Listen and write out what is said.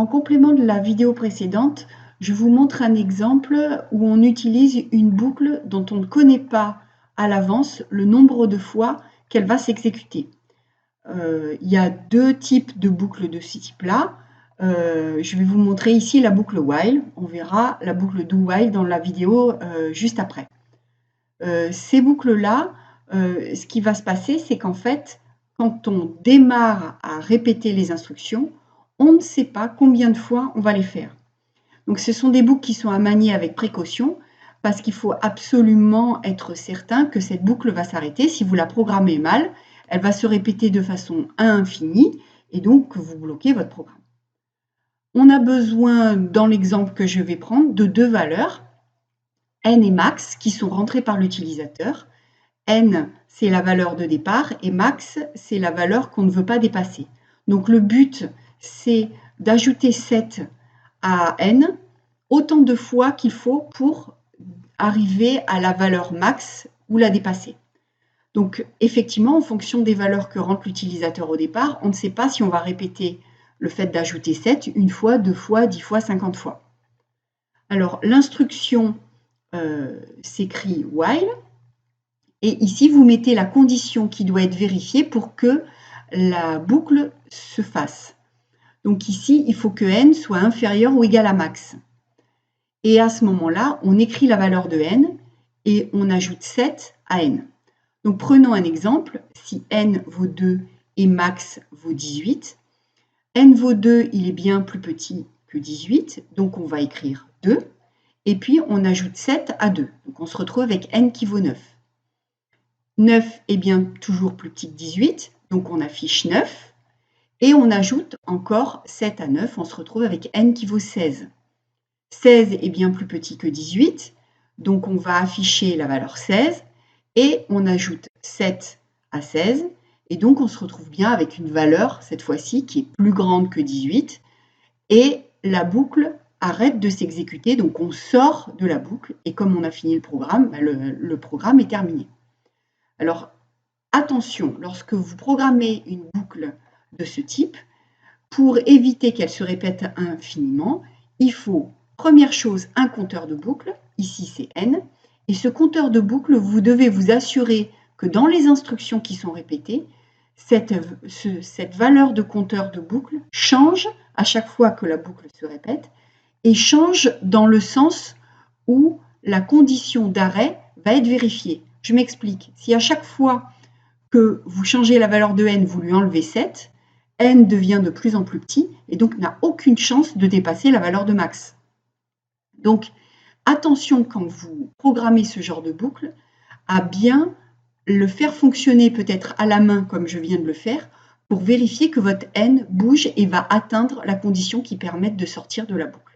En complément de la vidéo précédente, je vous montre un exemple où on utilise une boucle dont on ne connaît pas à l'avance le nombre de fois qu'elle va s'exécuter. Il y a deux types de boucles de ce type-là. Je vais vous montrer ici la boucle while. On verra la boucle do while dans la vidéo juste après. Ces boucles-là, ce qui va se passer, c'est qu'en fait, quand on démarre à répéter les instructions, on ne sait pas combien de fois on va les faire. Donc ce sont des boucles qui sont à manier avec précaution parce qu'il faut absolument être certain que cette boucle va s'arrêter. Si vous la programmez mal, elle va se répéter de façon infinie et donc vous bloquez votre programme. On a besoin, dans l'exemple que je vais prendre, de deux valeurs, n et max, qui sont rentrées par l'utilisateur. N, c'est la valeur de départ et max, c'est la valeur qu'on ne veut pas dépasser. Donc le but, c'est d'ajouter 7 à n autant de fois qu'il faut pour arriver à la valeur max ou la dépasser. Donc effectivement, en fonction des valeurs que rentre l'utilisateur au départ, on ne sait pas si on va répéter le fait d'ajouter 7 une fois, 2 fois, 10 fois, 50 fois. Alors l'instruction s'écrit while. Et ici, vous mettez la condition qui doit être vérifiée pour que la boucle se fasse. Donc ici, il faut que n soit inférieur ou égal à max. Et à ce moment-là, on écrit la valeur de n et on ajoute 7 à n. Donc prenons un exemple. Si n vaut 2 et max vaut 18, n vaut 2, il est bien plus petit que 18, donc on va écrire 2. Et puis on ajoute 7 à 2. Donc on se retrouve avec n qui vaut 9. 9 est bien toujours plus petit que 18, donc on affiche 9. Et on ajoute encore 7 à 9, on se retrouve avec n qui vaut 16. 16 est bien plus petit que 18, donc on va afficher la valeur 16. Et on ajoute 7 à 16, et donc on se retrouve bien avec une valeur, cette fois-ci, qui est plus grande que 18. Et la boucle arrête de s'exécuter, donc on sort de la boucle. Et comme on a fini le programme, le programme est terminé. Alors, attention, lorsque vous programmez une boucle de ce type, pour éviter qu'elle se répète infiniment, il faut, première chose, un compteur de boucle. Ici, c'est n. Et ce compteur de boucle, vous devez vous assurer que dans les instructions qui sont répétées, cette valeur de compteur de boucle change à chaque fois que la boucle se répète et change dans le sens où la condition d'arrêt va être vérifiée. Je m'explique. Si à chaque fois que vous changez la valeur de n, vous lui enlevez 7, n devient de plus en plus petit et donc n'a aucune chance de dépasser la valeur de max. Donc, attention quand vous programmez ce genre de boucle à bien le faire fonctionner peut-être à la main comme je viens de le faire pour vérifier que votre n bouge et va atteindre la condition qui permette de sortir de la boucle.